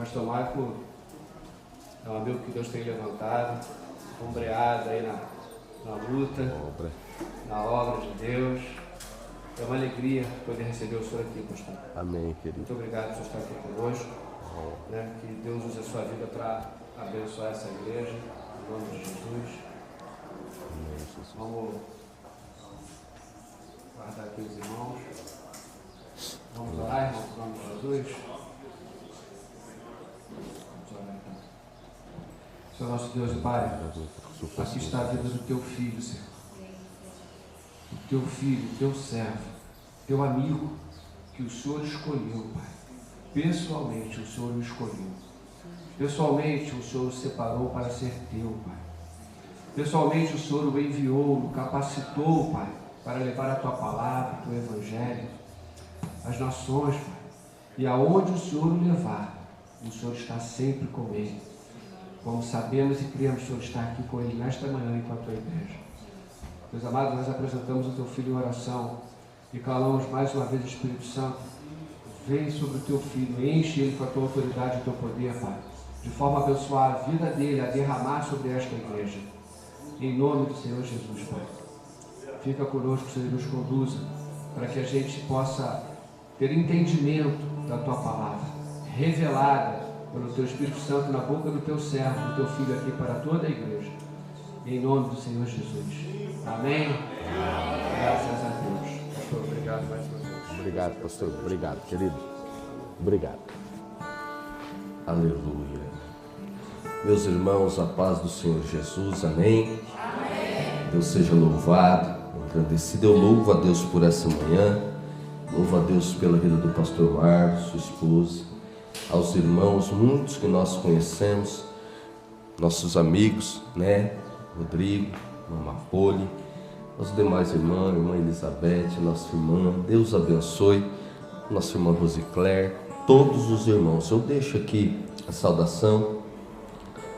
Pastor Marco é um amigo que Deus tem levantado, ombreado aí na luta, na obra de Deus. É uma alegria poder receber o senhor aqui, pastor. Amém, querido. Muito obrigado por estar aqui conosco. Né? Que Deus use a sua vida para abençoar essa igreja, em nome de Jesus. Amém, Jesus. Vamos guardar aqui os irmãos. Vamos orar, irmãos, em nome de Jesus. Vamos orar então. Senhor nosso Deus e Pai, aqui está a vida do teu filho, Senhor. O teu filho, o teu servo, teu amigo, que o Senhor escolheu, Pai. Pessoalmente o Senhor o escolheu. Pessoalmente o Senhor o separou para ser teu, Pai. Pessoalmente o Senhor o enviou, o capacitou, Pai, para levar a tua palavra, o teu evangelho, às nações, Pai. E aonde o Senhor o levar, o Senhor está sempre com ele. Como sabemos e cremos, o Senhor está aqui com ele nesta manhã e com a tua igreja. Meus amados, nós apresentamos o teu filho em oração e clamamos mais uma vez, Espírito Santo, vem sobre o teu filho, enche ele com a tua autoridade e o teu poder, Pai, de forma a abençoar a vida dele, a derramar sobre esta igreja. Em nome do Senhor Jesus, Pai. Fica conosco, Senhor, e nos conduza, para que a gente possa ter entendimento da tua palavra, revelada pelo teu Espírito Santo na boca do teu servo, do teu filho aqui para toda a igreja. Em nome do Senhor Jesus. Amém? Graças a Deus. Pastor, obrigado mais uma vez. Obrigado, pastor. Obrigado, querido. Obrigado. Aleluia. Meus irmãos, a paz do Senhor Jesus. Amém? Amém. Deus seja louvado, engrandecido. Eu louvo a Deus por essa manhã. Louvo a Deus pela vida do pastor Marcos, sua esposa. Aos irmãos, muitos que nós conhecemos, nossos amigos, né? Rodrigo, Mama Poli, aos demais irmãos, irmã Elizabeth, nossa irmã, Deus abençoe, nossa irmã Rosicler, todos os irmãos. Eu deixo aqui a saudação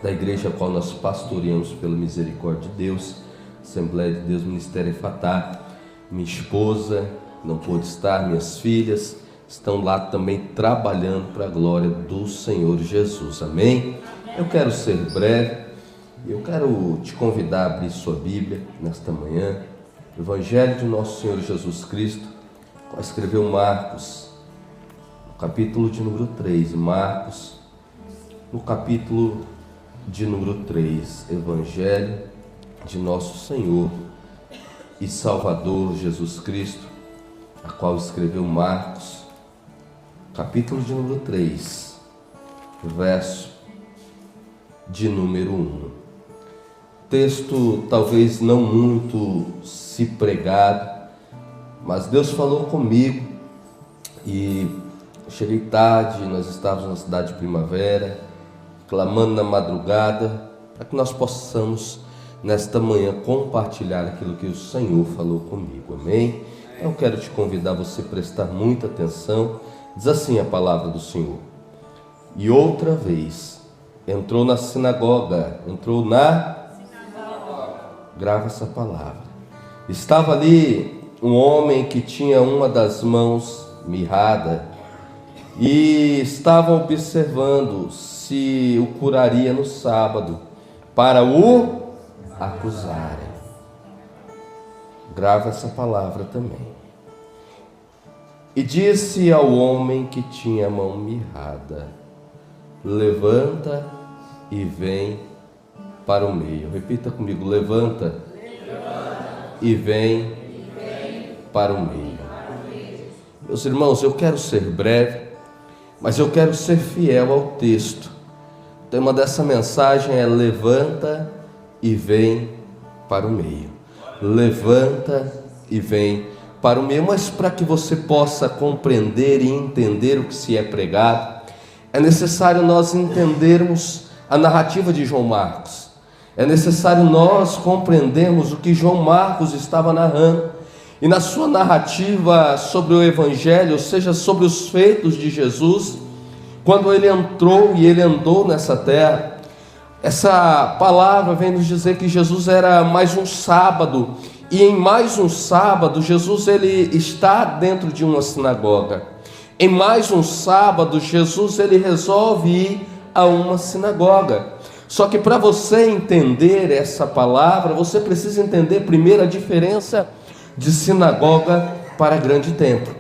da igreja a qual nós pastoreamos pela misericórdia de Deus, Assembleia de Deus, Ministério Efatá. Minha esposa não pôde estar, minhas filhas estão lá também trabalhando para a glória do Senhor Jesus. Amém? Eu quero ser breve. Eu quero te convidar a abrir sua Bíblia nesta manhã, Evangelho de nosso Senhor Jesus Cristo, qual escreveu Marcos, no capítulo de número 3, Marcos, no capítulo de número 3, Evangelho de nosso Senhor e Salvador Jesus Cristo, a qual escreveu Marcos, capítulo de número 3, verso de número 1. Texto talvez não muito se pregado, mas Deus falou comigo e cheguei tarde, nós estávamos na cidade de Primavera, clamando na madrugada, para que nós possamos nesta manhã compartilhar aquilo que o Senhor falou comigo, amém? Eu quero te convidar a você prestar muita atenção. Diz assim a palavra do Senhor: e outra vez entrou na sinagoga, grava essa palavra. Estava ali um homem que tinha uma das mãos mirrada e estavam observando se o curaria no sábado para o acusarem. Grava essa palavra também. E disse ao homem que tinha a mão mirrada: levanta e vem para o meio. Repita comigo: levanta, e vem para o meio. Meus irmãos, eu quero ser breve, mas eu quero ser fiel ao texto. O tema dessa mensagem é: levanta e vem para o meio. Levanta e vem para o meio. Mas para que você possa compreender e entender o que se é pregado, é necessário nós entendermos a narrativa de João Marcos. É necessário nós compreendermos o que João Marcos estava narrando. E na sua narrativa sobre o Evangelho, ou seja, sobre os feitos de Jesus, quando ele entrou e ele andou nessa terra, essa palavra vem nos dizer que Jesus era mais um sábado. E em mais um sábado, Jesus ele está dentro de uma sinagoga. em mais um sábado, Jesus ele resolve ir a uma sinagoga. Só que para você entender essa palavra, você precisa entender primeiro a diferença de sinagoga para grande templo.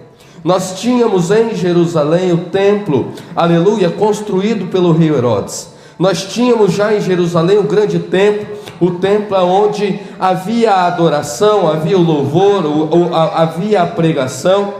Nós tínhamos em Jerusalém o templo, aleluia, construído pelo rei Herodes. Nós tínhamos já em Jerusalém o grande templo, o templo onde havia a adoração, havia o louvor, havia a pregação,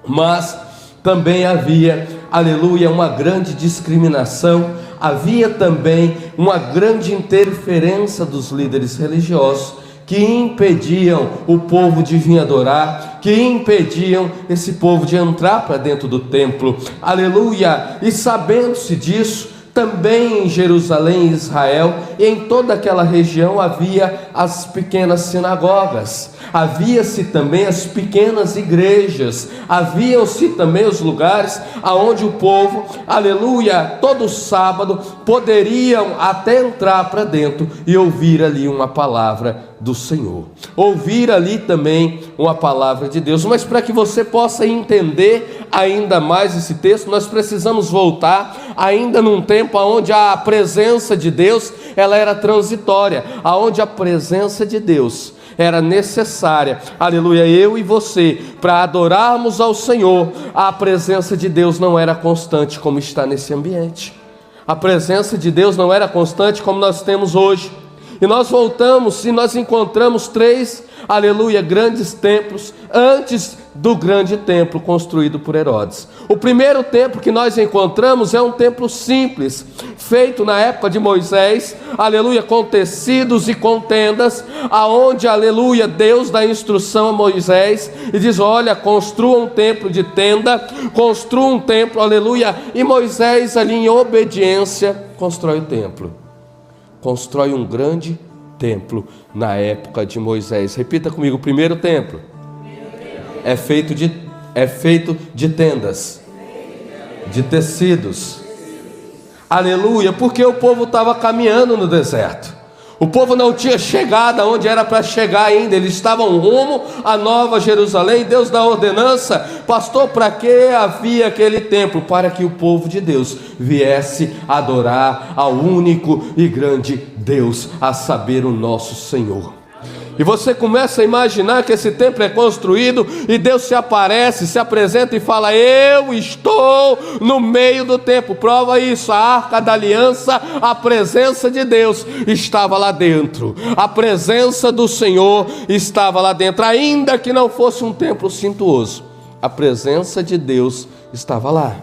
mas também havia, aleluia, uma grande discriminação, havia também uma grande interferência dos líderes religiosos, que impediam o povo de vir adorar, que impediam esse povo de entrar para dentro do templo, aleluia. E sabendo-se disso, também em Jerusalém, Israel, e em toda aquela região havia as pequenas sinagogas, havia-se também as pequenas igrejas, haviam-se também os lugares aonde o povo, aleluia, todo sábado poderiam até entrar para dentro e ouvir ali uma palavra do Senhor, ouvir ali também uma palavra de Deus. Mas para que você possa entender ainda mais esse texto, nós precisamos voltar ainda num tempo onde a presença de Deus ela era transitória, aonde a presença de Deus era necessária, aleluia, eu e você, para adorarmos ao Senhor. A presença de Deus não era constante como está nesse ambiente, a presença de Deus não era constante como nós temos hoje. E nós voltamos e nós encontramos 3, aleluia, grandes templos antes do grande templo construído por Herodes. O primeiro templo que nós encontramos é um templo simples, feito na época de Moisés, aleluia, com tecidos e com tendas, aonde, aleluia, Deus dá instrução a Moisés e diz: olha, construa um templo de tenda, construa um templo, aleluia, e Moisés ali em obediência constrói o templo. Constrói um grande templo na época de Moisés. Repita comigo: o primeiro templo é feito de tendas, de tecidos. Aleluia, porque o povo estava caminhando no deserto. O povo não tinha chegado aonde era para chegar ainda, eles estavam rumo à Nova Jerusalém. Deus dá ordenança: pastor, para que havia aquele templo? Para que o povo de Deus viesse adorar ao único e grande Deus, a saber, o nosso Senhor. E você começa a imaginar que esse templo é construído e Deus se aparece, se apresenta e fala: eu estou no meio do templo. Prova isso, a Arca da Aliança, a presença de Deus estava lá dentro, a presença do Senhor estava lá dentro, ainda que não fosse um templo suntuoso, a presença de Deus estava lá.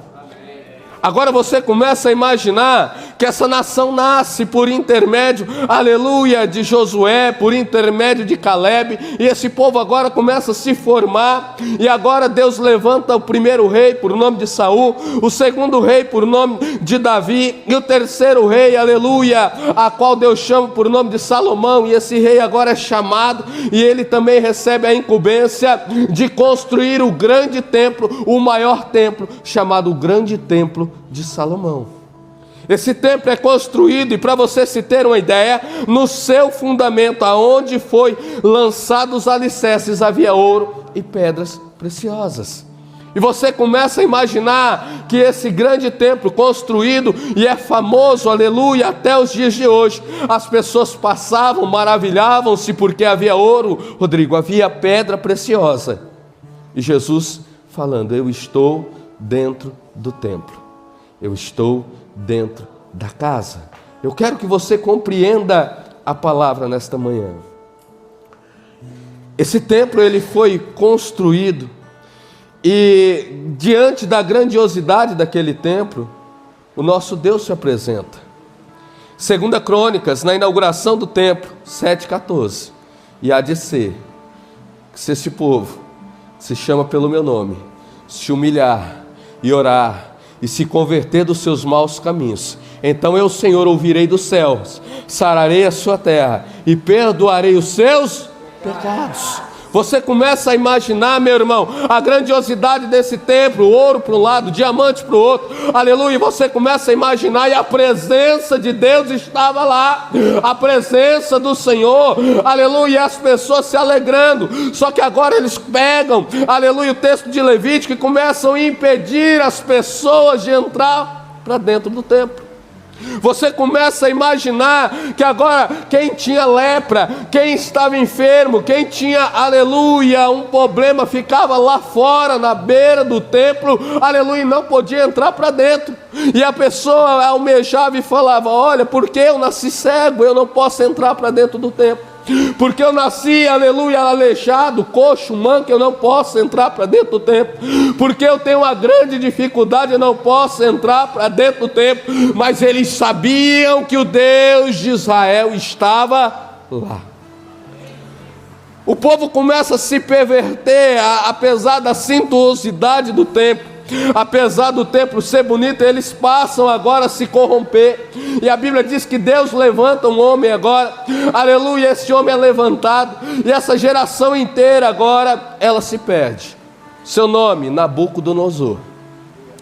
Agora você começa a imaginar que essa nação nasce por intermédio, aleluia, de Josué, por intermédio de Caleb, e esse povo agora começa a se formar, e agora Deus levanta o primeiro rei por nome de Saul, o segundo rei por nome de Davi, e o terceiro rei, aleluia, a qual Deus chama por nome de Salomão, e esse rei agora é chamado, e ele também recebe a incumbência de construir o grande templo, o maior templo, chamado o grande templo de Salomão. Esse templo é construído, e para você se ter uma ideia, no seu fundamento, aonde foi lançados os alicerces, havia ouro e pedras preciosas. E você começa a imaginar que esse grande templo construído, e é famoso, aleluia, até os dias de hoje, as pessoas passavam, maravilhavam-se, porque havia ouro, Rodrigo, havia pedra preciosa. E Jesus falando: eu estou dentro do templo, eu estou dentro da casa. Eu quero que você compreenda a palavra nesta manhã. Esse templo ele foi construído, e diante da grandiosidade daquele templo, o nosso Deus se apresenta. 2 Crônicas, na inauguração do templo, 7,14. E há de ser que se este povo se chama pelo meu nome, se humilhar e orar e se converter dos seus maus caminhos, então eu, Senhor, ouvirei dos céus, sararei a sua terra e perdoarei os seus pecados. Você começa a imaginar, meu irmão, a grandiosidade desse templo, ouro para um lado, diamante para o outro, aleluia, e você começa a imaginar, e a presença de Deus estava lá, a presença do Senhor, aleluia, e as pessoas se alegrando. Só que agora eles pegam, aleluia, o texto de Levítico, e começam a impedir as pessoas de entrar para dentro do templo. Você começa a imaginar que agora quem tinha lepra, quem estava enfermo, quem tinha, aleluia, um problema, ficava lá fora, na beira do templo, aleluia, e não podia entrar para dentro. E a pessoa almejava e falava: olha, porque eu nasci cego, eu não posso entrar para dentro do templo. Porque eu nasci, aleluia, aleijado, coxo, manco, eu não posso entrar para dentro do templo. Porque eu tenho uma grande dificuldade, eu não posso entrar para dentro do templo. Mas eles sabiam que o Deus de Israel estava lá. O povo começa a se perverter, apesar da suntuosidade do templo. Apesar do templo ser bonito, eles passam agora a se corromper. E a Bíblia diz que Deus levanta um homem agora, aleluia, esse homem é levantado, e essa geração inteira agora, ela se perde. Seu nome, Nabucodonosor.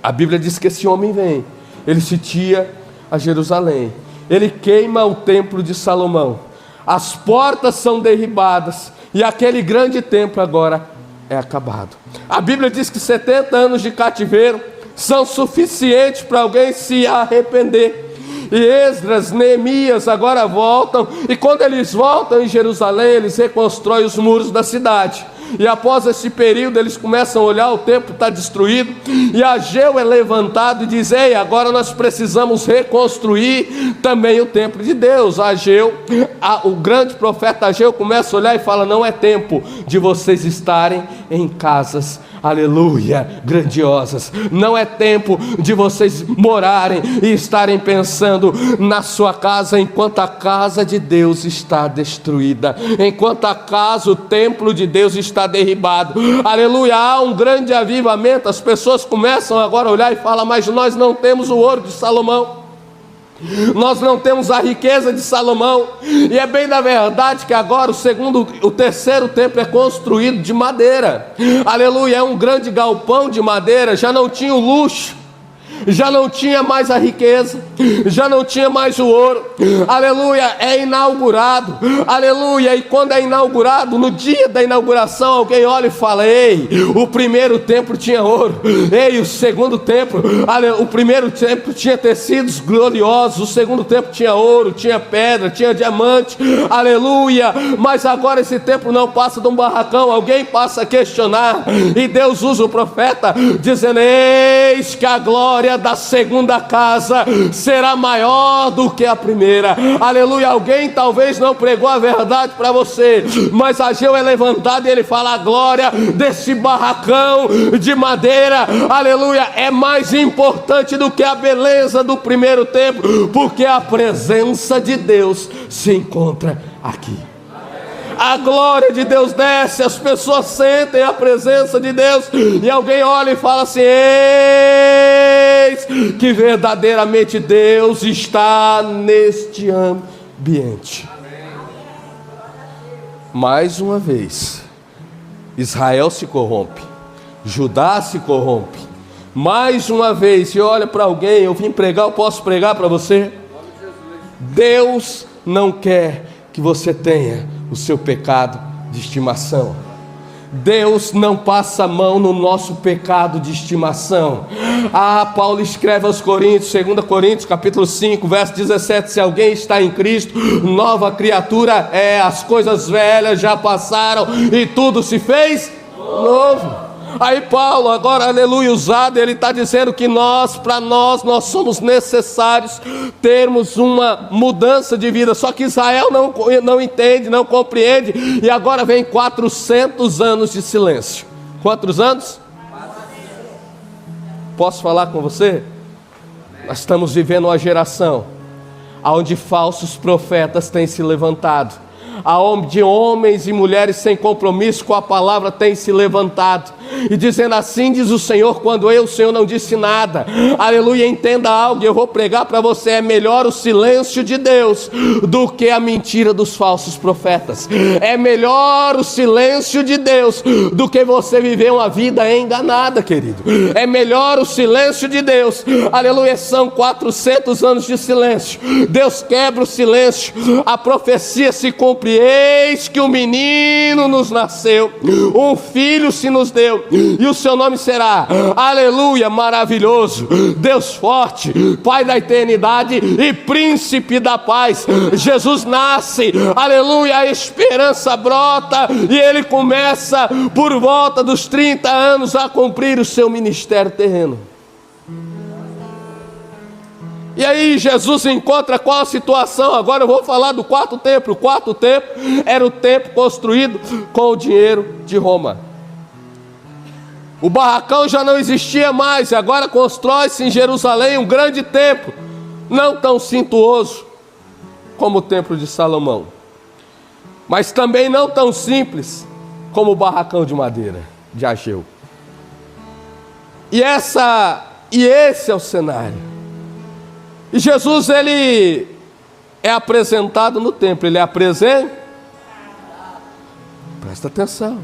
A Bíblia diz que esse homem vem, ele sitia a Jerusalém, ele queima o templo de Salomão, as portas são derribadas, e aquele grande templo agora é acabado. A Bíblia diz que 70 anos de cativeiro são suficientes para alguém se arrepender. E Esdras, Neemias agora voltam, e quando eles voltam em Jerusalém, eles reconstroem os muros da cidade. E após esse período eles começam a olhar, o templo está destruído, e Ageu é levantado e diz: ei, agora nós precisamos reconstruir também o templo de Deus. Ageu, o grande profeta Ageu começa a olhar e fala: não é tempo de vocês estarem em casas, aleluia, grandiosas. Não é tempo de vocês morarem e estarem pensando na sua casa, enquanto a casa de Deus está destruída, enquanto a casa, o templo de Deus está derribado. Aleluia, há um grande avivamento. As pessoas começam agora a olhar e falam: mas nós não temos o ouro de Salomão, nós não temos a riqueza de Salomão. E é bem da verdade que agora o terceiro templo é construído de madeira, aleluia, é um grande galpão de madeira, já não tinha o luxo, já não tinha mais a riqueza, já não tinha mais o ouro, aleluia, é inaugurado, aleluia, e quando é inaugurado, no dia da inauguração, alguém olha e fala: ei, o primeiro templo tinha ouro, ei, o segundo templo, o primeiro templo tinha tecidos gloriosos, o segundo templo tinha ouro, tinha pedra, tinha diamante, aleluia, mas agora esse templo não passa de um barracão. Alguém passa a questionar, e Deus usa o profeta, dizendo: eis que a glória da segunda casa será maior do que a primeira, aleluia. Alguém talvez não pregou a verdade para você, mas Ageu é levantado e ele fala: a glória desse barracão de madeira, aleluia, é mais importante do que a beleza do primeiro templo, porque a presença de Deus se encontra aqui. A glória de Deus desce, as pessoas sentem a presença de Deus, e alguém olha e fala assim: eis que verdadeiramente Deus está neste ambiente. Mais uma vez, Israel se corrompe, Judá se corrompe, mais uma vez. E olha para alguém: eu vim pregar, eu posso pregar para você? Deus não quer que você tenha o seu pecado de estimação. Deus não passa a mão no nosso pecado de estimação. Paulo escreve aos Coríntios, 2 Coríntios capítulo 5, verso 17: se alguém está em Cristo, nova criatura é, as coisas velhas já passaram e tudo se fez novo. Aí Paulo, agora, aleluia, usado, ele está dizendo que para nós somos necessários termos uma mudança de vida. Só que Israel não entende, não compreende, e agora vem 400 anos de silêncio. Quantos anos? Posso falar com você? Nós estamos vivendo uma geração onde falsos profetas têm se levantado, aonde homens e mulheres sem compromisso com a palavra têm se levantado, e dizendo: assim diz o Senhor, quando o Senhor não disse nada. Aleluia, entenda algo, eu vou pregar para você: é melhor o silêncio de Deus do que a mentira dos falsos profetas. É melhor o silêncio de Deus do que você viver uma vida enganada, querido. É melhor o silêncio de Deus. Aleluia, são 400 anos de silêncio. Deus quebra o silêncio, a profecia se cumpre: eis que um menino nos nasceu, um filho se nos deu, e o seu nome será, aleluia, maravilhoso, Deus forte, Pai da eternidade e príncipe da paz. Jesus nasce, aleluia, a esperança brota, e ele começa por volta dos 30 anos a cumprir o seu ministério terreno. E aí Jesus encontra qual a situação? Agora eu vou falar do quarto templo. O quarto templo era o templo construído com o dinheiro de Roma. O barracão já não existia mais, e agora constrói-se em Jerusalém um grande templo, não tão suntuoso como o templo de Salomão, mas também não tão simples como o barracão de madeira de Ageu. E esse é o cenário. E Jesus, ele é apresentado no templo. Ele é apresentado. Presta atenção.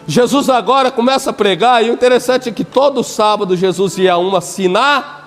Jesus agora começa a pregar, e o interessante é que todo sábado Jesus ia a uma sinagoga.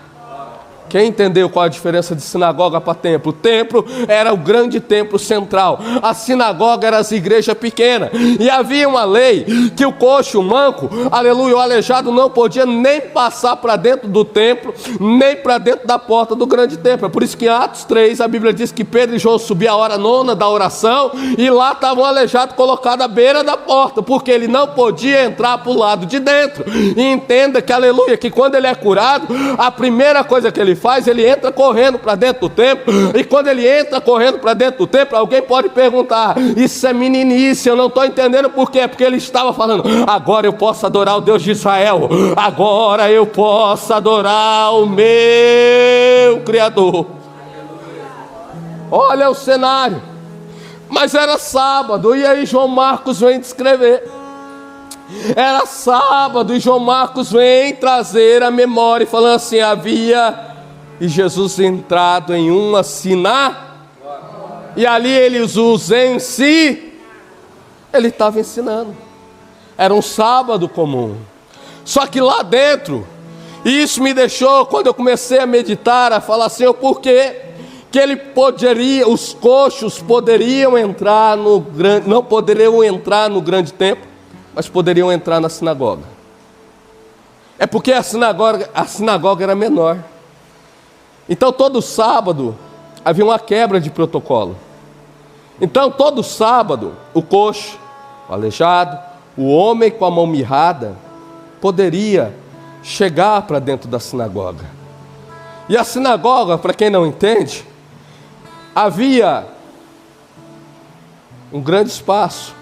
Quem entendeu qual a diferença de sinagoga para templo? O templo era o grande templo central, a sinagoga era as igrejas pequenas. E havia uma lei que o coxo, o manco, aleluia, o aleijado não podia nem passar para dentro do templo, nem para dentro da porta do grande templo. É por isso que em Atos 3 a Bíblia diz que Pedro e João subiam a hora nona da oração, e lá estava um aleijado colocado à beira da porta, porque ele não podia entrar para o lado de dentro. E entenda que, aleluia, que quando ele é curado, a primeira coisa que ele faz, ele entra correndo para dentro do templo. E quando ele entra correndo para dentro do templo, alguém pode perguntar: isso é meninice, eu não estou entendendo por quê. Porque ele estava falando: agora eu posso adorar o Deus de Israel, agora eu posso adorar o meu Criador. Olha o cenário. Mas era sábado, e aí João Marcos vem descrever. Era sábado, e João Marcos vem trazer a memória, falando assim: havia e Jesus entrado em uma sinagoga, e ali eles os ele estava ensinando. Era um sábado comum. Só que lá dentro, e isso me deixou, quando eu comecei a meditar, a falar assim: por quê? Que ele poderia, os coxos poderiam entrar no grande, não poderiam entrar no grande templo, mas poderiam entrar na sinagoga. É porque a sinagoga era menor. Então todo sábado havia uma quebra de protocolo. Então todo sábado o coxo, o aleijado, o homem com a mão mirrada poderia chegar para dentro da sinagoga. E a sinagoga, para quem não entende, havia um grande espaço.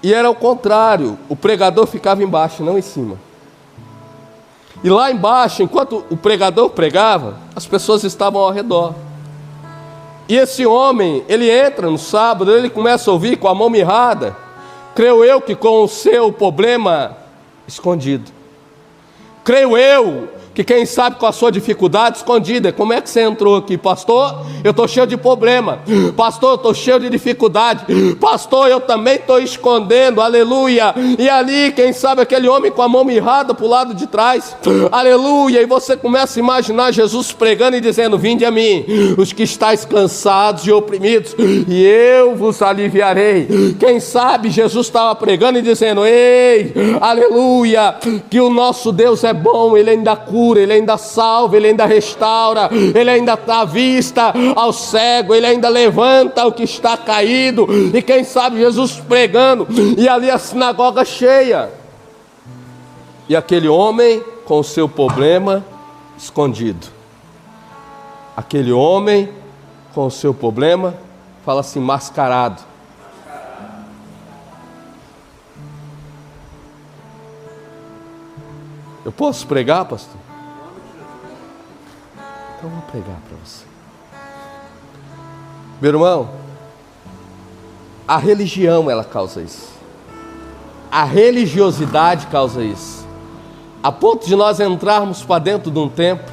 E era o contrário, o pregador ficava embaixo, não em cima. E lá embaixo, enquanto o pregador pregava, as pessoas estavam ao redor. E esse homem, ele entra no sábado, ele começa a ouvir com a mão mirrada, creio eu que com o seu problema escondido. Creio eu que quem sabe com a sua dificuldade escondida. Como é que você entrou aqui? Pastor, eu estou cheio de problema. Pastor, eu estou cheio de dificuldade. Pastor, eu também estou escondendo, aleluia. E ali, quem sabe aquele homem com a mão mirrada para o lado de trás, aleluia. E você começa a imaginar Jesus pregando e dizendo: vinde a mim, os que estáis cansados e oprimidos, e eu vos aliviarei. Quem sabe Jesus estava pregando e dizendo: ei, aleluia, que o nosso Deus é bom, Ele ainda cura, Ele ainda salva, Ele ainda restaura, Ele ainda dá vista ao cego, Ele ainda levanta o que está caído. E quem sabe Jesus pregando, e ali a sinagoga cheia, e aquele homem com o seu problema escondido. Aquele homem com o seu problema, fala assim, mascarado. Eu posso pregar, pastor? Então eu vou pregar para você. Meu irmão, a religião ela causa isso. A religiosidade causa isso. A ponto de nós entrarmos para dentro de um templo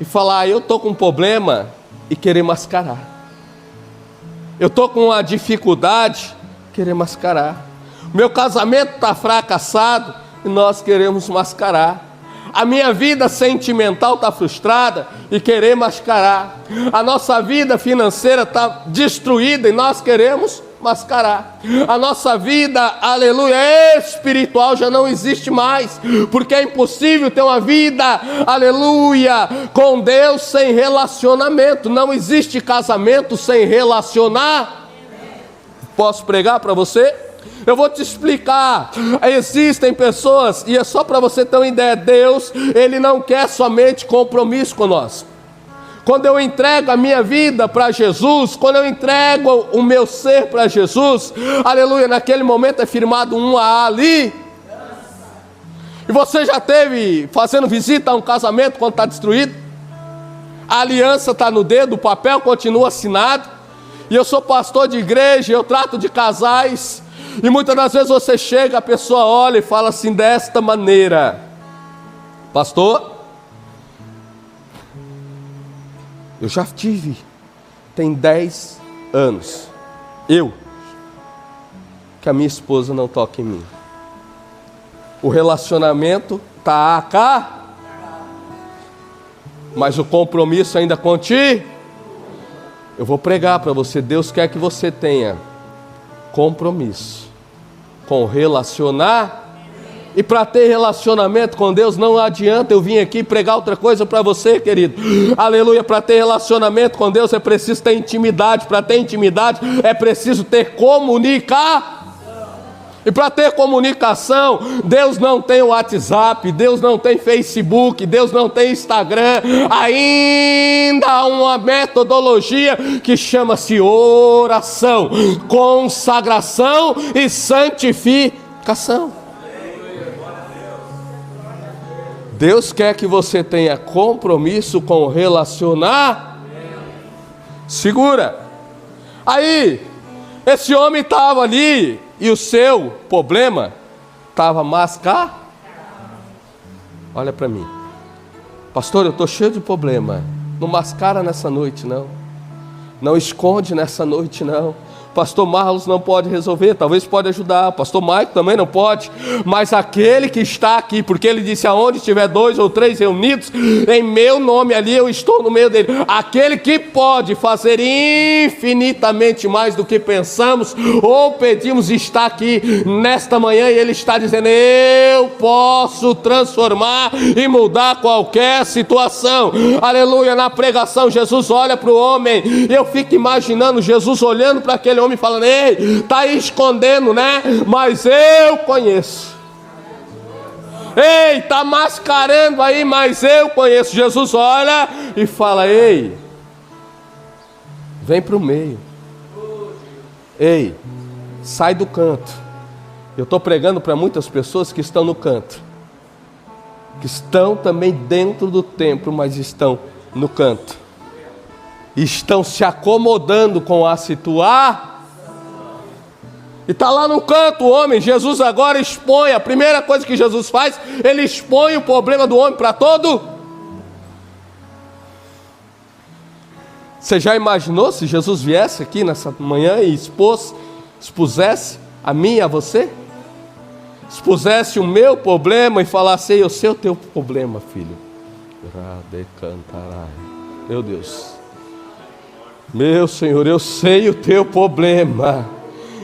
e falar, eu estou com um problema, e querer mascarar. Eu estou com uma dificuldade, querer mascarar. Meu casamento está fracassado e nós queremos mascarar. A minha vida sentimental está frustrada e querer mascarar. A nossa vida financeira está destruída e nós queremos mascarar. A nossa vida, aleluia, espiritual já não existe mais, porque é impossível ter uma vida, aleluia, com Deus sem relacionamento. Não existe casamento sem relacionar. Posso pregar para você? Eu vou te explicar. Existem pessoas, e é só para você ter uma ideia, Deus, Ele não quer somente compromisso conosco. Quando eu entrego a minha vida para Jesus, quando eu entrego o meu ser para Jesus, aleluia, naquele momento é firmado um ali. E você já teve fazendo visita a um casamento quando está destruído? A aliança está no dedo, o papel continua assinado. E eu sou pastor de igreja, eu trato de casais. E muitas das vezes você chega, a pessoa olha e fala assim, desta maneira: pastor, eu já tive, tem 10 anos, que a minha esposa não toca em mim. O relacionamento está cá, mas o compromisso ainda contigo. Eu vou pregar para você, Deus quer que você tenha compromisso com relacionar. E para ter relacionamento com Deus não adianta eu vir aqui pregar outra coisa para você, querido. Aleluia, para ter relacionamento com Deus é preciso ter intimidade. Para ter intimidade é preciso ter comunicação. E para ter comunicação, Deus não tem WhatsApp, Deus não tem Facebook, Deus não tem Instagram. Ainda há uma metodologia que chama-se oração, consagração e santificação. Deus quer que você tenha compromisso com relacionar. Segura. Aí, esse homem estava ali e o seu problema estava mascarado. Olha para mim. Pastor, eu estou cheio de problema. Não mascara nessa noite, não. Não esconde nessa noite, não. Pastor Marlos não pode resolver, talvez pode ajudar. Pastor Maico também não pode. Mas aquele que está aqui, porque ele disse, aonde tiver 2 ou 3 reunidos, em meu nome ali eu estou no meio dele. Aquele que pode fazer infinitamente mais do que pensamos ou pedimos, está aqui nesta manhã. E ele está dizendo, eu posso transformar e mudar qualquer situação. Aleluia, na pregação Jesus olha para o homem, e eu fico imaginando Jesus olhando para aquele homem falando, ei, está aí escondendo, né? Mas eu conheço. Ei, está mascarando aí, mas eu conheço. Jesus olha e fala, ei, vem para o meio. Ei, sai do canto. Eu estou pregando para muitas pessoas que estão no canto, que estão também dentro do templo, mas estão no canto. Estão se acomodando com a situação. E está lá no canto o homem. Jesus agora expõe. A primeira coisa que Jesus faz, ele expõe o problema do homem para todo. Você já imaginou se Jesus viesse aqui nessa manhã e expusesse a mim e a você? Expusesse o meu problema e falasse, eu sei o teu problema, filho. Meu Deus. Meu Senhor, eu sei o teu problema.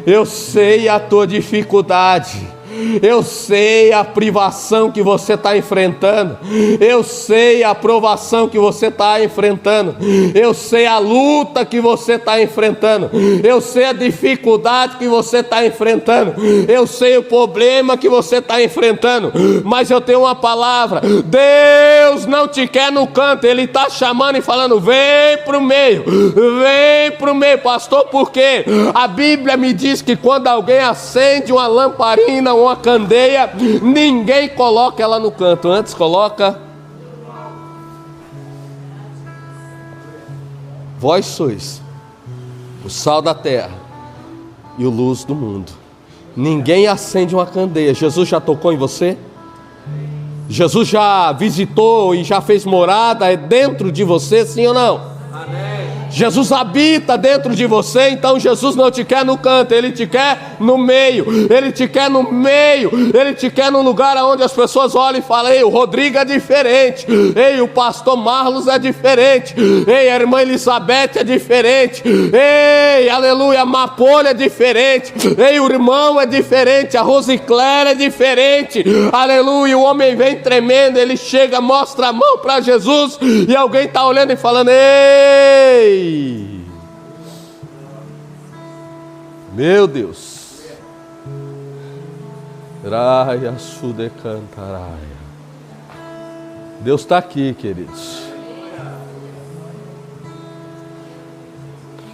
Eu sei a tua dificuldade. Eu sei a privação que você está enfrentando. Eu sei a provação que você está enfrentando. Eu sei a luta que você está enfrentando. Eu sei a dificuldade que você está enfrentando. Eu sei o problema que você está enfrentando. Mas eu tenho uma palavra. Deus não te quer no canto. Ele está chamando e falando, vem para o meio. Vem para o meio. Pastor, por quê? A Bíblia me diz que quando alguém acende uma lamparina, uma candeia, ninguém coloca ela no canto, antes coloca. Vós sois o sal da terra e o luz do mundo. Ninguém acende uma candeia. Jesus já tocou em você? Jesus já visitou e já fez morada dentro de você, sim ou não? Jesus habita dentro de você, então Jesus não te quer no canto, Ele te quer no meio, Ele te quer no meio, Ele te quer num lugar onde as pessoas olham e falam: ei, o Rodrigo é diferente, ei, o pastor Marlos é diferente, ei, a irmã Elizabeth é diferente, ei, aleluia, a Mapolha é diferente, ei, o irmão é diferente, a Rosicléria é diferente, aleluia. O homem vem tremendo, ele chega, mostra a mão para Jesus e alguém está olhando e falando: ei, meu Deus, Raia Sude Cantaraia. Deus está aqui, queridos.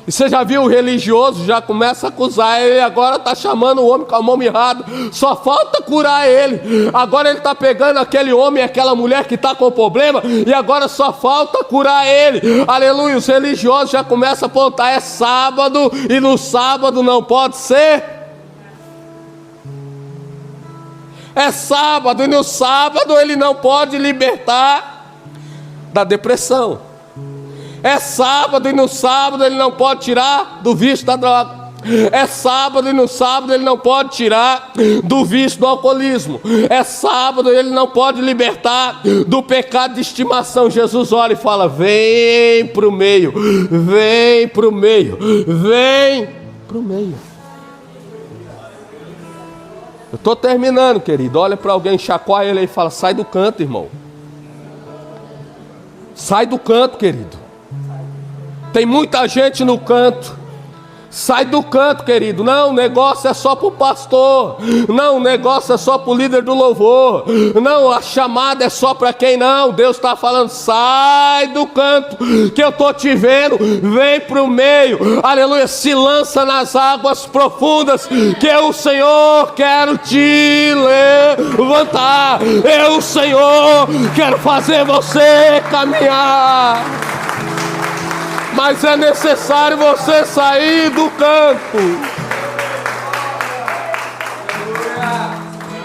E você já viu o religioso, já começa a acusar ele, agora está chamando o homem com a mão mirrada, só falta curar ele. Agora ele está pegando aquele homem, aquela mulher que está com problema, e agora só falta curar ele. Aleluia, os religiosos já começam a apontar: é sábado, e no sábado não pode ser. É sábado, e no sábado ele não pode libertar da depressão. É sábado, e no sábado ele não pode tirar do vício da droga. É sábado, e no sábado ele não pode tirar do vício do alcoolismo. É sábado, e ele não pode libertar do pecado de estimação. Jesus olha e fala: vem para o meio, vem para o meio, vem para o meio. Eu estou terminando, querido. Olha para alguém, chacoalha ele e fala: sai do canto, irmão. Sai do canto, querido. Tem muita gente no canto. Sai do canto, querido. Não, o negócio é só para o pastor. Não, o negócio é só para o líder do louvor. Não, a chamada é só para quem não. Deus está falando: sai do canto, que eu estou te vendo. Vem para o meio. Aleluia. Se lança nas águas profundas, que eu, o Senhor, quero te levantar. Eu, o Senhor, quero fazer você caminhar. Mas é necessário você sair do canto.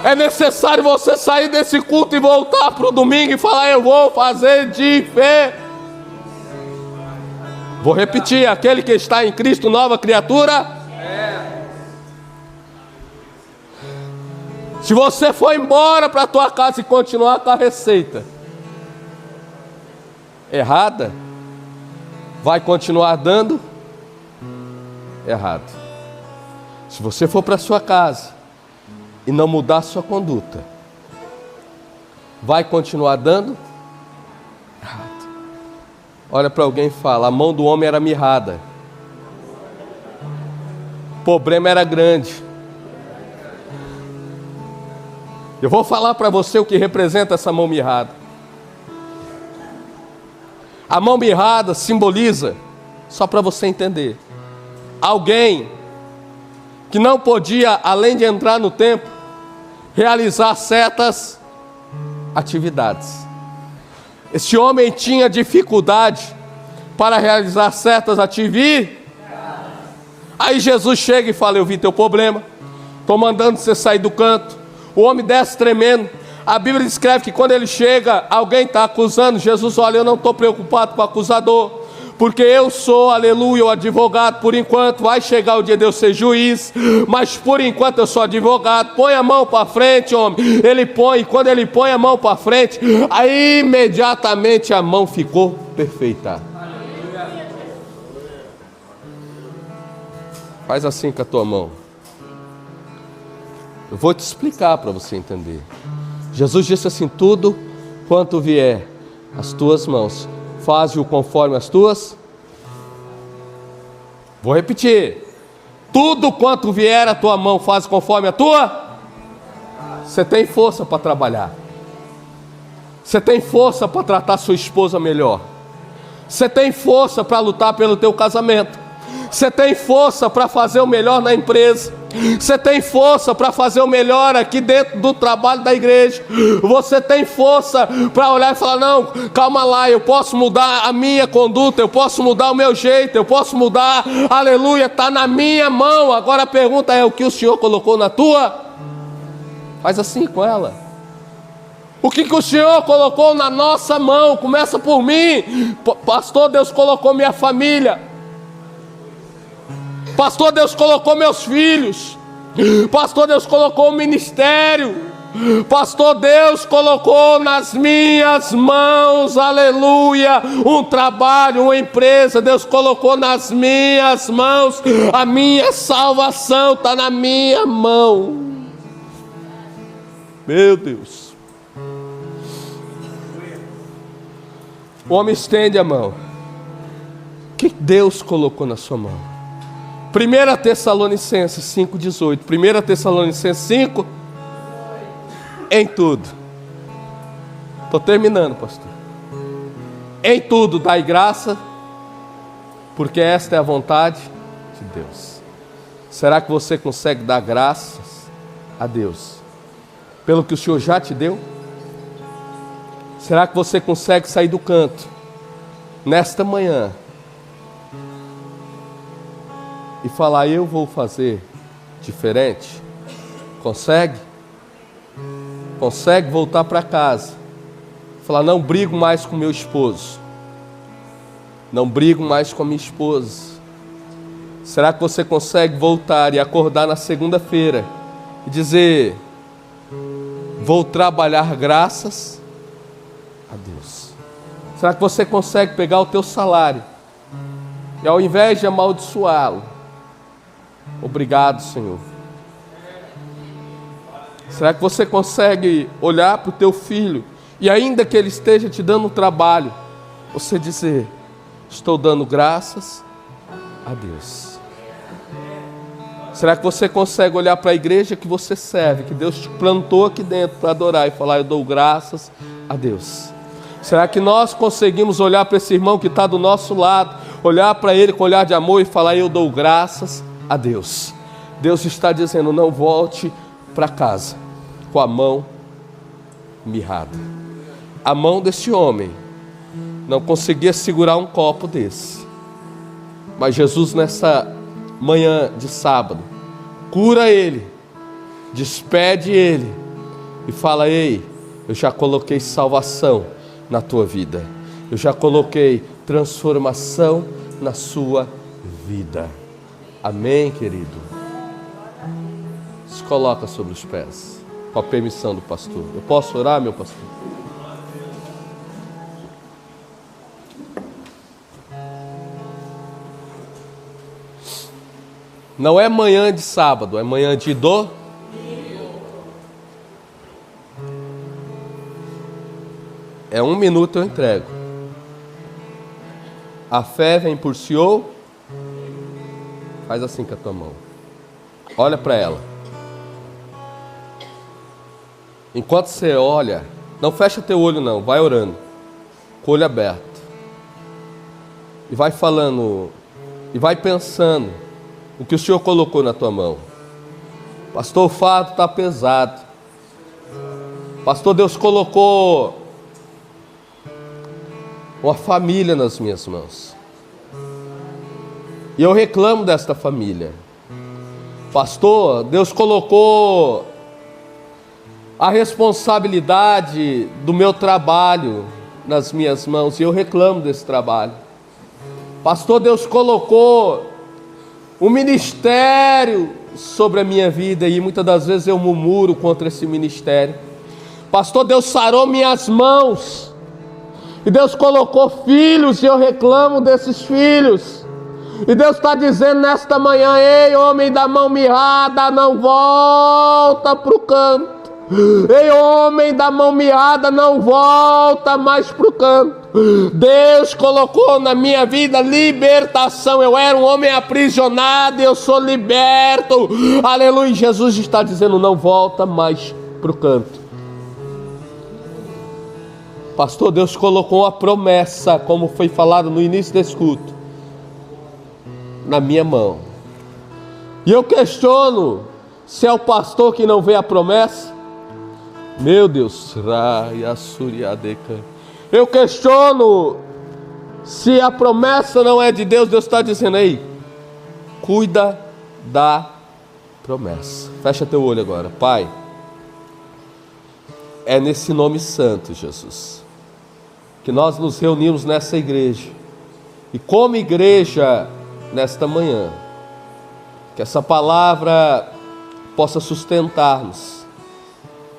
É necessário você sair desse culto e voltar para o domingo e falar: eu vou fazer de fé. Vou repetir: aquele que está em Cristo, nova criatura. Se você for embora para a tua casa e continuar com a receita errada, vai continuar dando errado. Se você for para sua casa e não mudar a sua conduta, vai continuar dando errado. Olha para alguém e fala: a mão do homem era mirrada, o problema era grande. Eu vou falar para você o que representa essa mão mirrada. A mão mirrada simboliza, só para você entender, alguém que não podia, além de entrar no templo, realizar certas atividades. Esse homem tinha dificuldade para realizar certas atividades. Aí Jesus chega e fala: eu vi teu problema, estou mandando você sair do canto. O homem desce tremendo. A Bíblia descreve que quando ele chega, alguém está acusando. Jesus olha: eu não estou preocupado com o acusador, porque eu sou, aleluia, o advogado por enquanto. Vai chegar o dia de eu ser juiz, mas por enquanto eu sou advogado. Põe a mão para frente, homem. Ele põe, e quando ele põe a mão para frente, aí imediatamente a mão ficou perfeita. Faz assim com a tua mão. Eu vou te explicar para você entender. Jesus disse assim: tudo quanto vier as tuas mãos, faze-o conforme as tuas. Vou repetir: tudo quanto vier a tua mão, faz conforme a tua. Você tem força para trabalhar. Você tem força para tratar sua esposa melhor. Você tem força para lutar pelo teu casamento. Você tem força para fazer o melhor na empresa. Você tem força para fazer o melhor aqui dentro do trabalho da igreja. Você tem força para olhar e falar: não, calma lá, eu posso mudar a minha conduta, eu posso mudar o meu jeito, eu posso mudar, aleluia, está na minha mão. Agora a pergunta é: o que o Senhor colocou na tua? Faz assim com ela. O que o Senhor colocou na nossa mão? Começa por mim. Pastor, Deus colocou minha família. Pastor, Deus colocou meus filhos. Pastor, Deus colocou o ministério. Pastor, Deus colocou nas minhas mãos, aleluia, um trabalho, uma empresa. Deus colocou nas minhas mãos. A minha salvação está na minha mão. Meu Deus. O homem estende a mão. O que Deus colocou na sua mão? 1 Tessalonicenses 5,18. 1 Tessalonicenses 5. Em tudo. Estou terminando, pastor. Em tudo dai graça, porque esta é a vontade de Deus. Será que você consegue dar graças a Deus pelo que o Senhor já te deu? Será que você consegue sair do canto nesta manhã e falar: eu vou fazer diferente? Consegue? Consegue voltar para casa, falar: não brigo mais com meu esposo, não brigo mais com a minha esposa? Será que você consegue voltar e acordar na segunda-feira e dizer: vou trabalhar graças a Deus? Será que você consegue pegar o teu salário e, ao invés de amaldiçoá-lo, obrigado, Senhor? Será que você consegue olhar para o teu filho e, ainda que ele esteja te dando um trabalho, você dizer: estou dando graças a Deus? Será que você consegue olhar para a igreja que você serve, que Deus te plantou aqui dentro para adorar, e falar: eu dou graças a Deus? Será que nós conseguimos olhar para esse irmão que está do nosso lado, olhar para ele com olhar de amor e falar: eu dou graças a Deus? Deus está dizendo: não volte para casa com a mão mirrada. A mão desse homem não conseguia segurar um copo desse, mas Jesus, nessa manhã de sábado, cura ele, despede ele e fala: ei, eu já coloquei salvação na tua vida, eu já coloquei transformação na sua vida. Amém, querido? Se coloca sobre os pés, com a permissão do pastor. Eu posso orar, meu pastor? Não é manhã de sábado, é manhã de domingo. É 1 minuto, eu entrego. A fé vem por Senhor. Faz assim com a tua mão. Olha para ela. Enquanto você olha, não fecha teu olho não, vai orando, com o olho aberto. E vai falando, e vai pensando o que o Senhor colocou na tua mão. Pastor, o fardo está pesado. Pastor, Deus colocou uma família nas minhas mãos, e eu reclamo desta família. Pastor, Deus colocou a responsabilidade do meu trabalho nas minhas mãos, e eu reclamo desse trabalho. Pastor, Deus colocou o ministério sobre a minha vida, e muitas das vezes eu murmuro contra esse ministério. Pastor, Deus sarou minhas mãos, e Deus colocou filhos, e eu reclamo desses filhos. E Deus está dizendo nesta manhã: ei, homem da mão mirrada, não volta para o canto. Ei, homem da mão mirrada, não volta mais para o canto. Deus colocou na minha vida libertação. Eu era um homem aprisionado e eu sou liberto. Aleluia. Jesus está dizendo: não volta mais para o canto. Pastor, Deus colocou uma promessa, como foi falado no início desse culto. na minha mão. E eu questiono se é o pastor que não vê a promessa. Meu Deus, eu questiono se a promessa não é de Deus. Deus está dizendo aí, cuida da promessa. Fecha teu olho agora. Pai, é nesse nome santo, Jesus, que nós nos reunimos nessa igreja. E como igreja, nesta manhã, que essa palavra possa sustentar-nos.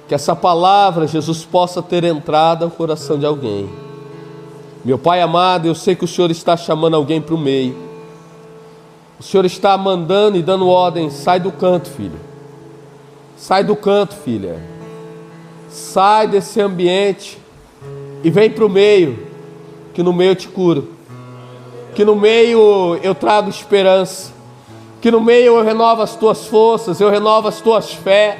Que essa palavra, Jesus, possa ter entrado ao coração de alguém. Meu Pai amado, eu sei que o Senhor está chamando alguém para o meio. O Senhor está mandando e dando ordem. Sai do canto, filho. Sai do canto, filha. Sai desse ambiente e vem para o meio, que no meio eu te curo. Que no meio eu trago esperança. Que no meio eu renovo as tuas forças, eu renovo as tuas fé.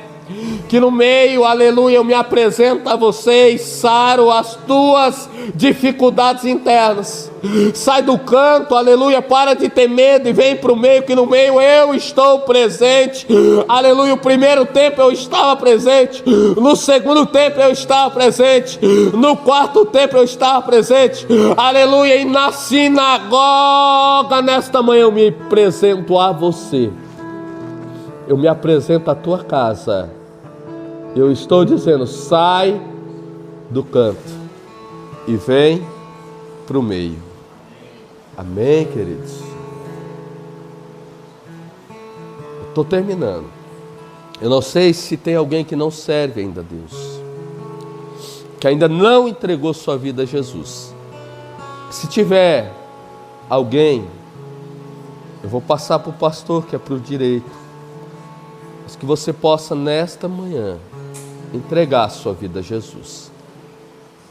Que no meio, aleluia, eu me apresento a vocês, saro as tuas dificuldades internas. Sai do canto, aleluia, para de ter medo e vem para o meio, que no meio eu estou presente. Aleluia, o primeiro tempo eu estava presente, no segundo tempo eu estava presente, no quarto tempo eu estava presente. Aleluia, e na sinagoga nesta manhã eu me apresento a você. Eu me apresento à tua casa. Eu estou dizendo, sai do canto e vem para o meio. Amém, queridos? Eu estou terminando. Eu não sei se tem alguém que não serve ainda a Deus, que ainda não entregou sua vida a Jesus. Se tiver alguém, eu vou passar para o pastor, que é para o direito. Mas que você possa, nesta manhã, entregar a sua vida a Jesus.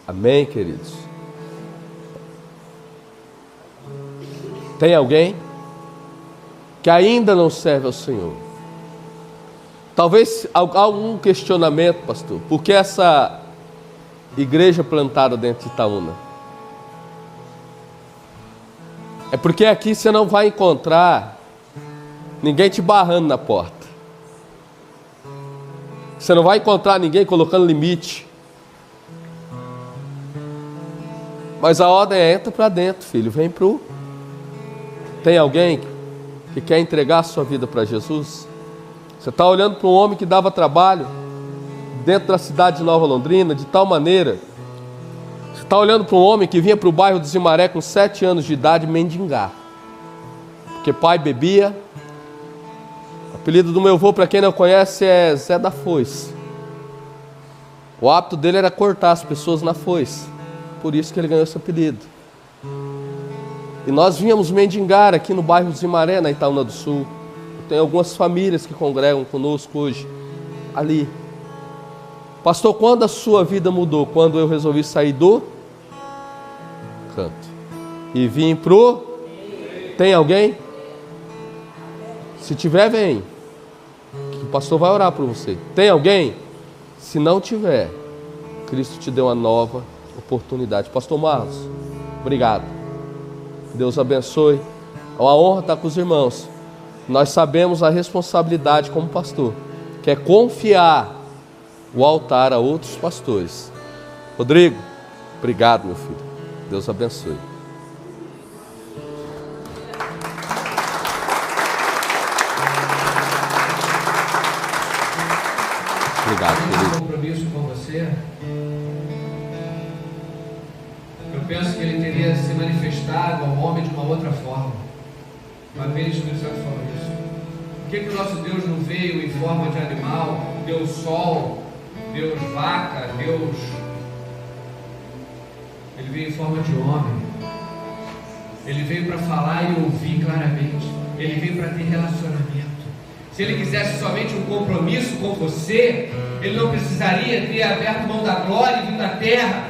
Amém, queridos? Tem alguém que ainda não serve ao Senhor? Talvez algum questionamento, pastor. Por que essa igreja plantada dentro de Itaúna? É porque aqui você não vai encontrar ninguém te barrando na porta. Você não vai encontrar ninguém colocando limite. Mas a ordem é: entra para dentro, filho, vem pro. Tem alguém que quer entregar a sua vida para Jesus? Você está olhando para um homem que dava trabalho dentro da cidade de Nova Londrina, de tal maneira. Você está olhando para um homem que vinha para o bairro do Zimaré com 7 anos de idade mendigar, porque pai bebia. O apelido do meu avô, para quem não conhece, é Zé da Foice. O hábito dele era cortar as pessoas na foice. Por isso que ele ganhou esse apelido. E nós vínhamos mendigar aqui no bairro do Zimaré, na Itaúna do Sul. Tem algumas famílias que congregam conosco hoje ali. Pastor, quando a sua vida mudou? Quando eu resolvi sair do canto e vim pro... Tem alguém? Se tiver, vem, que o pastor vai orar por você. Tem alguém? Se não tiver, Cristo te deu uma nova oportunidade. Pastor Marlos, obrigado. Deus abençoe. É uma honra estar com os irmãos. Nós sabemos a responsabilidade como pastor, que é confiar o altar a outros pastores. Rodrigo, obrigado, meu filho. Deus abençoe. Obrigado, querido. Compromisso com você. Eu penso que ele teria se manifestado ao homem de uma outra forma. Uma vez o Espírito Santo falou isso. Por que o nosso Deus não veio em forma de animal? Deus sol, Deus vaca, Deus... Ele veio em forma de homem. Ele veio para falar e ouvir claramente. Ele veio para ter relacionamento. Se ele quisesse somente um compromisso com você, ele não precisaria ter aberto mão da glória e vindo à terra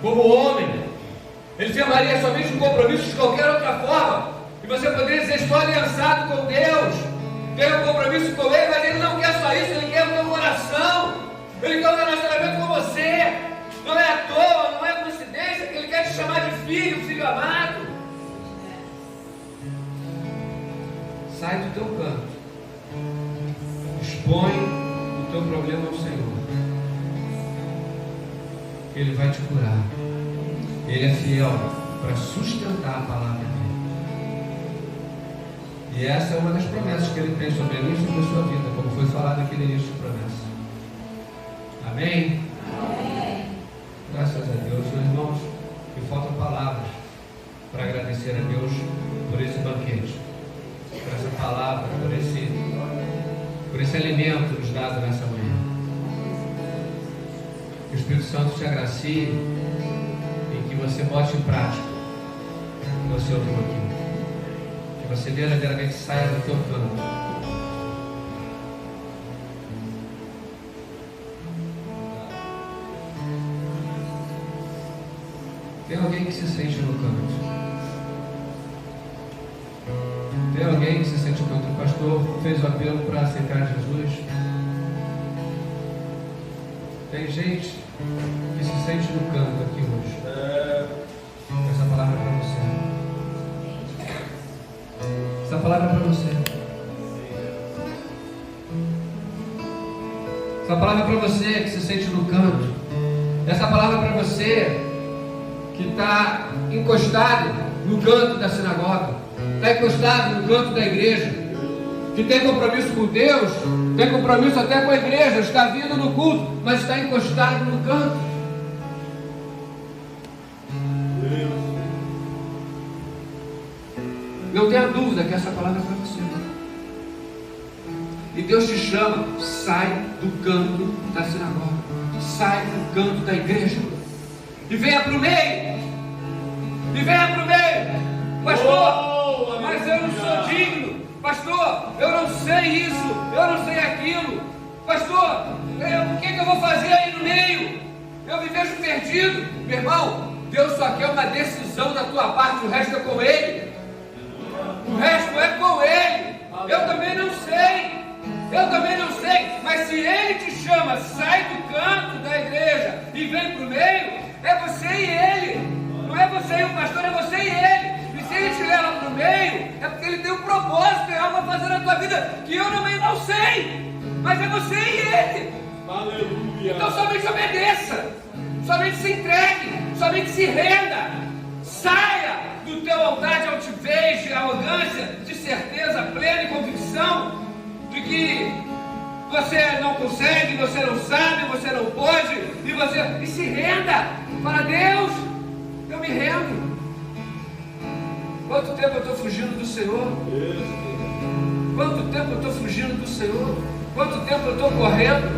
como homem. Ele chamaria somente um compromisso de qualquer outra forma, e você poderia dizer: estou aliançado com Deus, tenho um compromisso com Ele. Mas Ele não quer só isso, Ele quer o teu coração. Ele quer um relacionamento com você. Não é à toa, não é coincidência que Ele quer te chamar de filho, filho amado. Expõe o teu problema ao Senhor. Ele vai te curar. Ele é fiel para sustentar a palavra dele. E essa é uma das promessas que ele tem sobre a mim e sobre a sua vida, como foi falado aqui no início de promessa. Amém? Amém. Graças a Deus, meus irmãos, me faltam palavras para agradecer a Deus por esse banquete, por essa palavra, por esse alimento nos dado nessa manhã. Que o Espírito Santo te agracie e que você bote em prática o que você ouviu aqui. Que você verdadeiramente saia do teu canto. Tem alguém que se sente no canto? Tem alguém que se sente no canto? O pastor fez o apelo para aceitar Jesus. Tem gente que se sente no canto aqui hoje. Essa palavra é para você. Essa palavra é para você. Essa palavra é para você que se sente no canto. Essa palavra é para você que está encostado no canto da sinagoga, está encostado no canto da igreja, que tem compromisso com Deus, tem compromisso até com a igreja, está vindo no culto, mas está encostado no canto. Não tenha dúvida que essa palavra é para você. E Deus te chama, sai do canto da sinagoga, sai do canto da igreja e venha para o meio. E venha para o meio. Pastor, mas eu não sou digno. Pastor, eu não sei isso, eu não sei aquilo. Pastor, o que eu vou fazer aí no meio? Eu me vejo perdido. Meu irmão, Deus só quer uma decisão da tua parte, o resto é com Ele. O resto é com Ele. Eu também não sei. Eu também não sei. Mas se Ele te chama, sai do canto da igreja e vem para o meio, é você e Ele. Não é você e o pastor, é você e Ele. E se Ele te leva para o meio, é porque Ele tem um propósito, tem algo a fazer na tua vida que eu também não sei. Mas é você e Ele. Aleluia. Então somente obedeça. Somente se entregue. Somente se renda. Saia do teu altar de altivez, de arrogância, de certeza plena e convicção de que você não consegue, você não sabe, você não pode, e se renda para Deus. Eu me rendo. Quanto tempo eu estou fugindo do Senhor? Quanto tempo eu estou fugindo do Senhor? Quanto tempo eu estou correndo?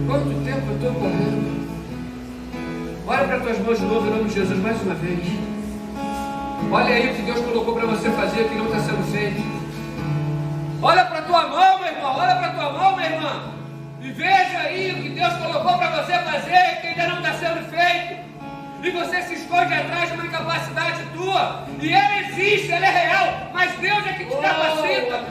Quanto tempo eu estou correndo? Olha para as tuas mãos de novo em nome de Jesus mais uma vez. Olha aí o que Deus colocou para você fazer que não está sendo feito. Olha para a tua mão, meu irmão. Olha para a tua mão, minha irmã. E veja aí o que Deus colocou para você fazer que ainda não está sendo feito. E você se esconde atrás de uma incapacidade tua. E ela existe, ela é real. Mas Deus é que te capacita.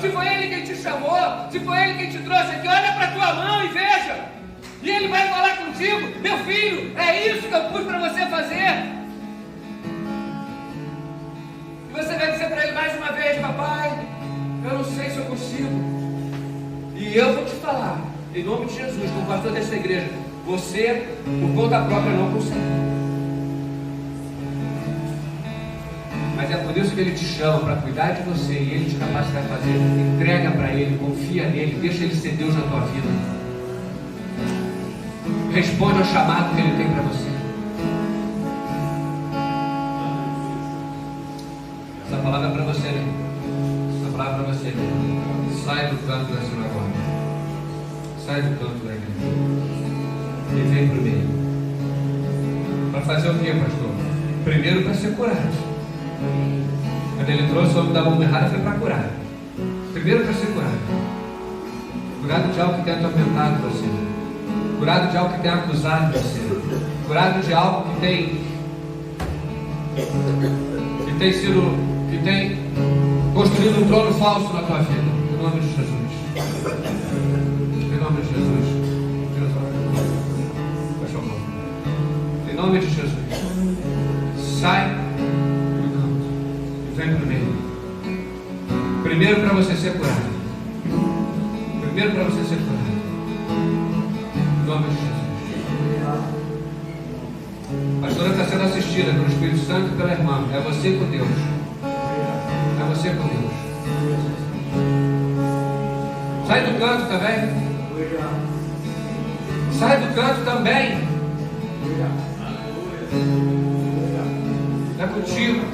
Se foi Ele quem te chamou, se foi Ele quem te trouxe aqui, olha para a tua mão e veja. E Ele vai falar contigo: meu filho, é isso que eu pus para você fazer. E você vai dizer para Ele mais uma vez: papai, eu não sei se eu consigo. E eu vou te falar, em nome de Jesus, como pastor desta igreja, você, por conta própria, não consegue. Mas é por isso que Ele te chama, para cuidar de você, e Ele te capacita a fazer. Entrega para Ele, confia nele, deixa Ele ser Deus na tua vida. Responde ao chamado que Ele tem para você. Essa palavra é para você, né? Essa palavra é para você, né? Sai do canto da sinagoga. Sai do canto da igreja. E vem para o meio. Para fazer o que, pastor? Primeiro para ser curado. Quando Ele trouxe o homem da mão errada, foi para curar. Primeiro para ser curado. Curado de algo que tem atormentado você. Curado de algo que tem acusado você. Curado de algo que tem construído um trono falso na tua vida. Em nome de Jesus. Em nome de Jesus. Fecha a mão. Em nome de Jesus. Sai do canto e vem para o meio. Primeiro para você ser curado. Primeiro para você ser curado. Em nome de Jesus. A pastora está sendo assistida pelo Espírito Santo e pela irmã. É você com Deus. É você com Deus. Sai do canto também. Sai do canto também. É contigo.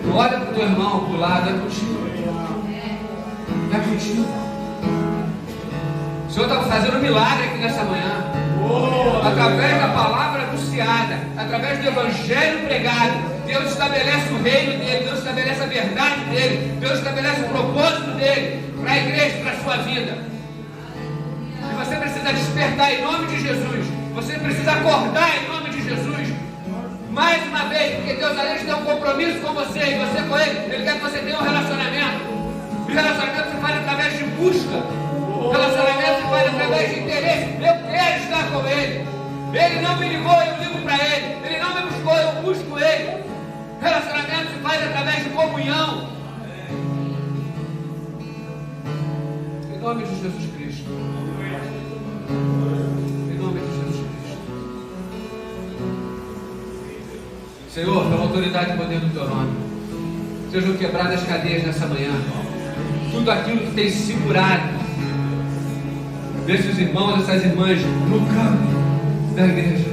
Não olha para o teu irmão para o lado. É contigo. É contigo. O Senhor está fazendo um milagre aqui nessa manhã. Através da palavra anunciada, através do evangelho pregado, Deus estabelece o reino dele, Deus estabelece a verdade dele, Deus estabelece o propósito dele para a igreja, para a sua vida. E você precisa despertar em nome de Jesus. Você precisa acordar em nome de Jesus. Mais uma vez, porque Deus, além de ter um compromisso com você e você com Ele, Ele quer que você tenha um relacionamento. E relacionamento se faz através de busca. Relacionamento se faz através de interesse. Eu quero estar com Ele. Ele não me ligou, eu ligo para Ele. Ele não me buscou, eu busco Ele. Relacionamento se faz através de comunhão. Em nome de Jesus Cristo. Em nome de Jesus Cristo. Senhor, pela autoridade e poder do Teu nome, sejam quebradas as cadeias nessa manhã. Tudo aquilo que tem segurado desses irmãos, dessas irmãs no campo da igreja,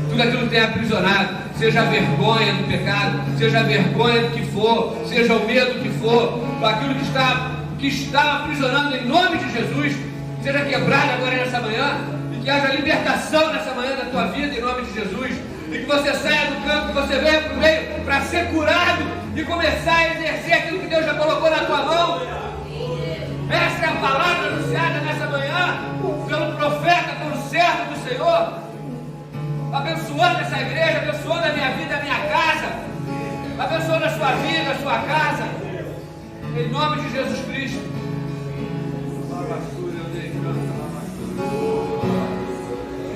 tudo aquilo que tem aprisionado, seja a vergonha do pecado, seja a vergonha do que for, seja o medo que for, aquilo que está aprisionando em nome de Jesus, seja quebrado agora nessa manhã, e que haja libertação nessa manhã da tua vida em nome de Jesus, e que você saia do campo, que você venha para o meio para ser curado e começar a exercer aquilo que Deus já colocou na tua mão. Essa é a palavra anunciada nessa manhã pelo profeta, pelo servo do Senhor, abençoando essa igreja, abençoando a minha vida, a minha casa, abençoando a sua vida, a sua casa, em nome de Jesus Cristo.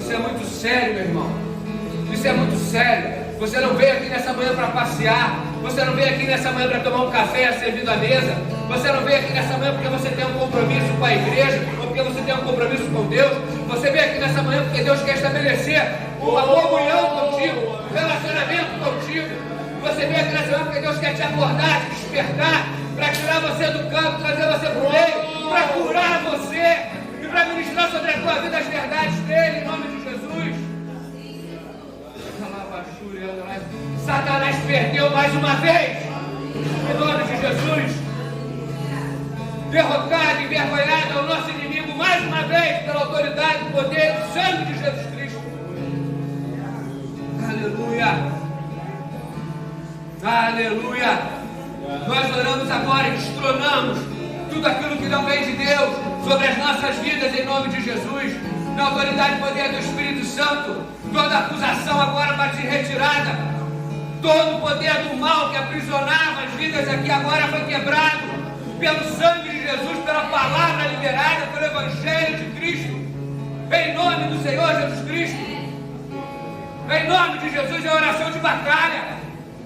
Isso é muito sério, meu irmão. Isso é muito sério. Você não veio aqui nessa manhã para passear. Você não veio aqui nessa manhã para tomar um café servido à mesa. Você não veio aqui nessa manhã porque você tem um compromisso com a igreja ou porque você tem um compromisso com Deus. Você veio aqui nessa manhã porque Deus quer estabelecer uma comunhão contigo, um relacionamento contigo. Você veio aqui nessa manhã porque Deus quer te acordar, te despertar, para tirar você do campo, trazer você para o meio, para curar você e para ministrar sobre a tua vida as verdades dele, em nome de Jesus. Satanás perdeu mais uma vez, em nome de Jesus. Derrotado e envergonhado é o nosso inimigo mais uma vez, pela autoridade e poder do sangue de Jesus Cristo. Aleluia. Aleluia. Nós oramos agora e destronamos tudo aquilo que não vem de Deus sobre as nossas vidas em nome de Jesus. Na autoridade e poder do Espírito Santo, toda acusação agora vai ser retirada. Todo o poder do mal que aprisionava as vidas aqui agora foi quebrado pelo sangue de Jesus, pela palavra liberada, pelo Evangelho de Cristo. Em nome do Senhor Jesus Cristo. Em nome de Jesus, é oração de batalha.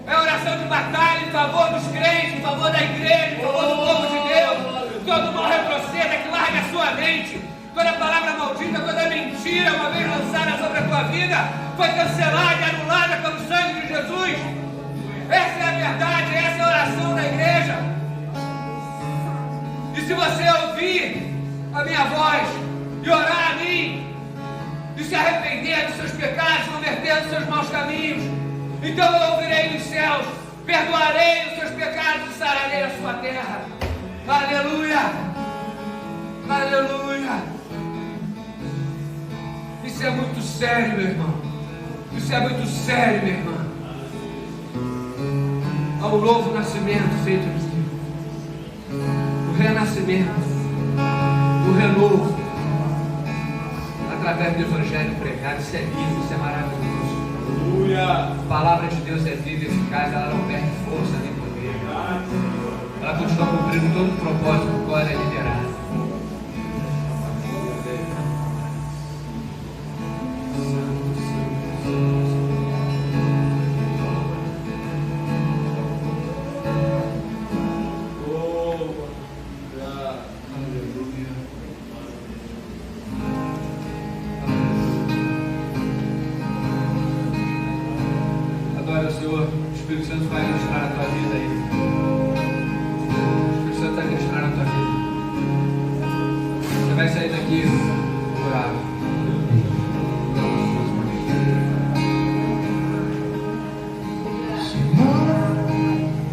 É oração de batalha em favor dos crentes, em favor da igreja, em favor do povo de Deus. Todo mal retroceda, que largue a sua mente. Toda palavra maldita, toda mentira, uma vez lançada sobre a tua vida, foi cancelada e anulada pelo sangue de Jesus. Essa é a verdade, essa é a oração da igreja. E se você ouvir a minha voz e orar a mim, e se arrepender dos seus pecados, converter dos seus maus caminhos, então eu ouvirei dos céus, perdoarei os seus pecados e sararei a sua terra. Aleluia! Aleluia! Isso é muito sério, meu irmão. Isso é muito sério, minha irmã. Há um novo nascimento feito no Senhor. O renascimento, o renovo, através do Evangelho pregado. Isso é lindo, isso é maravilhoso. A palavra de Deus é viva e eficaz, ela não perde força nem poder. Ela continua cumprindo todo o propósito do qual ela é liderada. Adora o Senhor, o Espírito Santo vai ministrar a tua vida aí. O Espírito Santo vai ministrar a tua vida. Você vai sair daqui curado.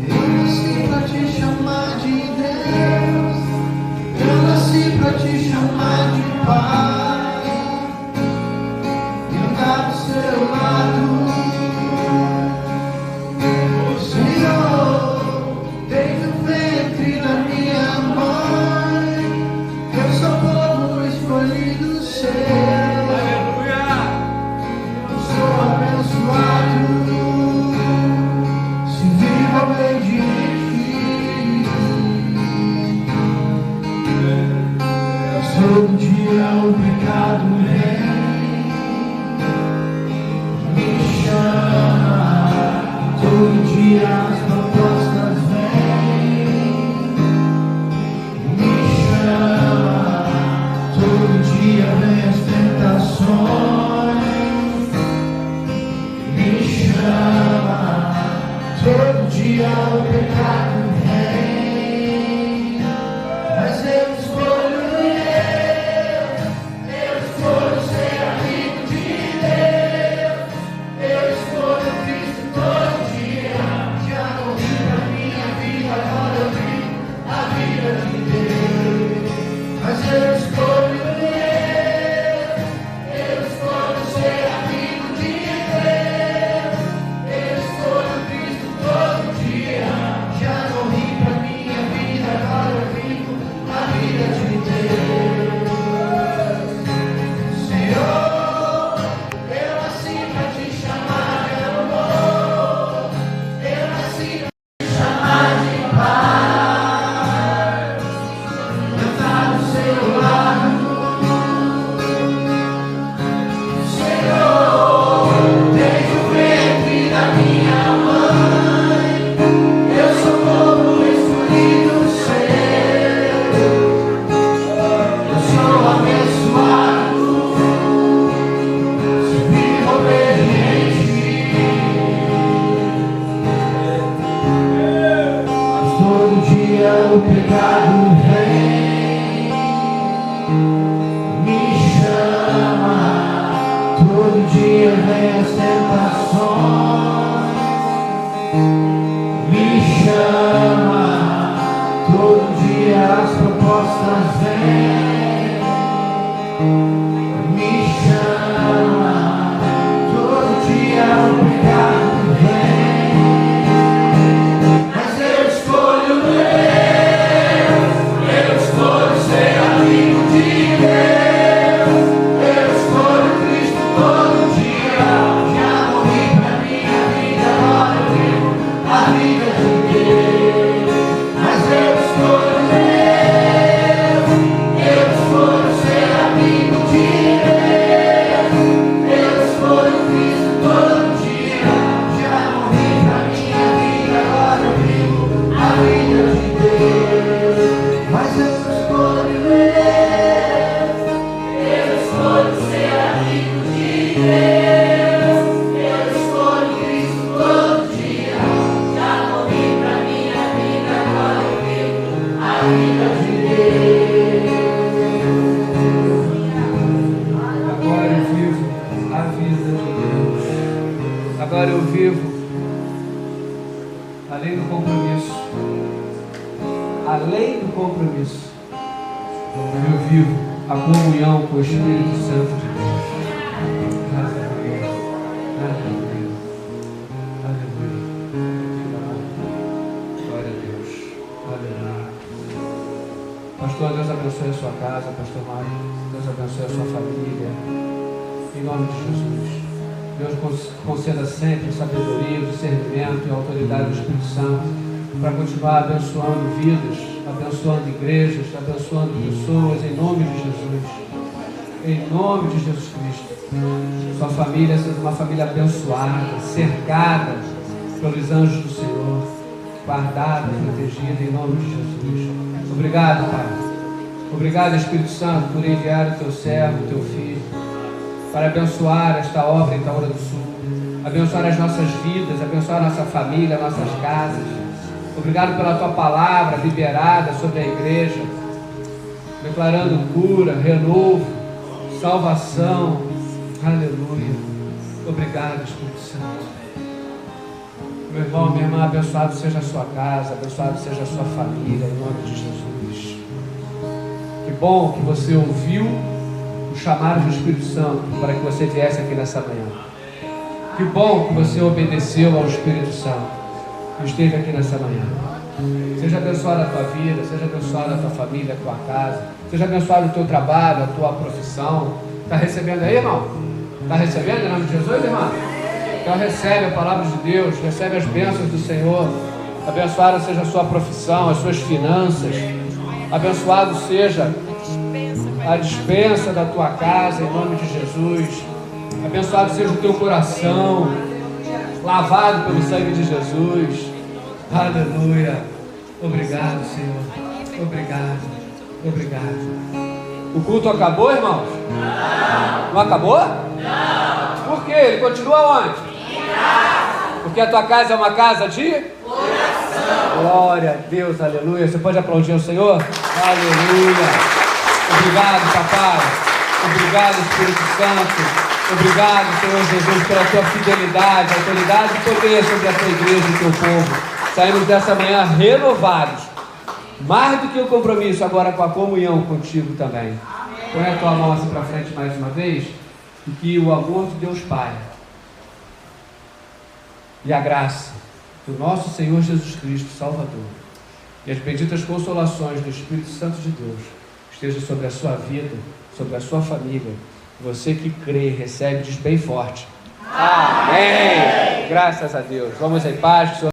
Eu nasci pra te chamar de Deus, eu nasci pra te chamar de Pai, e andar do seu lado. Senhor, desde o ventre da minha mãe, eu sou povo escolhido seu. Aleluia! Eu sou abençoado, se vivo obediente. Todo dia o pecado vem, me chama. Todo dia as propostas vêm, me chama. Todo dia vem as tentações, me chama. Todo dia o pecado vem, mas eu escolho ser amigo de Deus, eu escolho Cristo todo dia. Já morri pra minha vida, agora eu vivo a vida de Deus, mas eu escolho ser amigo de Deus, eu escolho Cristo todo dia. Já morri pra minha vida, agora eu vivo a vida de Deus. Senhor, eu nasci pra te chamar de amor, eu nasci pra te chamar de Pai, cantar do seu lado. Senhor, desde o ventre da minha mãe, eu sou povo escolhido seu. Eu sou abençoado, se vivo obediente. Mas todo dia o pecado vem, me chama. Todo dia vem as tentações, me chama. Todo dia as propostas vêm, me chama. Todo dia o pecado vem, mas eu escolho Deus, eu escolho ser amigo de Deus, eu escolho Cristo todo dia. Já morri pra minha vida, agora eu vivo a vida de Deus, mas eu escolho Deus, eu escolho ser amigo de Deus, eu escolho Cristo todo dia. Já morri pra minha vida, agora eu vivo a vida de Deus, mas eu escolho Deus, eu escolho ser amigo de Deus, eu escolho Cristo todo dia. Já morri pra minha vida, agora eu vivo a vida de Deus. Agora eu vivo a vida de Deus. Agora eu vivo além do compromisso. Além do compromisso, eu vivo a comunhão com o Espírito Santo de Deus. Aleluia. Aleluia. Aleluia. Glória a Deus. Aleluia. Pastor, Deus abençoe a sua casa, Pastor Mário. Deus abençoe a sua família. Em nome de Jesus. Deus conceda sempre sabedoria, discernimento e autoridade do Espírito Santo para continuar abençoando vidas, abençoando igrejas, abençoando pessoas, em nome de Jesus. Em nome de Jesus Cristo. Sua família seja uma família abençoada, cercada pelos anjos do Senhor, guardada, protegida, em nome de Jesus. Obrigado, Pai. Obrigado, Espírito Santo, por enviar o teu servo, o teu filho, para abençoar esta obra em Itaúra do Sul, abençoar as nossas vidas, abençoar a nossa família, nossas casas. Obrigado pela tua palavra liberada sobre a igreja, declarando cura, renovo, salvação. Aleluia. Obrigado, Espírito Santo. Meu irmão, minha irmã, abençoado seja a sua casa, abençoado seja a sua família, em nome de Jesus. Que bom que você ouviu o chamado do Espírito Santo para que você viesse aqui nessa manhã. Que bom que você obedeceu ao Espírito Santo e esteve aqui nessa manhã. Seja abençoada a tua vida, seja abençoada a tua família, a tua casa, seja abençoado o teu trabalho, a tua profissão. Está recebendo aí, irmão? Está recebendo em nome de Jesus, irmão? Então recebe a palavra de Deus, recebe as bênçãos do Senhor. Abençoada seja a sua profissão, as suas finanças. Abençoado seja a despensa da tua casa, em nome de Jesus. Abençoado seja o teu coração, lavado pelo sangue de Jesus. Aleluia. Obrigado, Senhor. Obrigado. Obrigado. O culto acabou, irmãos? Não acabou? Não. Por quê? Ele continua onde? Em casa. Porque a tua casa é uma casa de oração. Glória a Deus, aleluia. Você pode aplaudir o Senhor? Aleluia. Obrigado, papai. Obrigado, Espírito Santo. Obrigado, Senhor Jesus, pela tua fidelidade, autoridade e poder sobre a tua igreja e teu povo. Saímos dessa manhã renovados, mais do que o compromisso, agora com a comunhão contigo também. Põe a tua mão assim para frente mais uma vez, e que o amor de Deus Pai e a graça do nosso Senhor Jesus Cristo, Salvador, e as benditas consolações do Espírito Santo de Deus esteja sobre a sua vida, sobre a sua família. Você que crê, recebe, diz bem forte. Amém! Graças a Deus. Vamos em paz.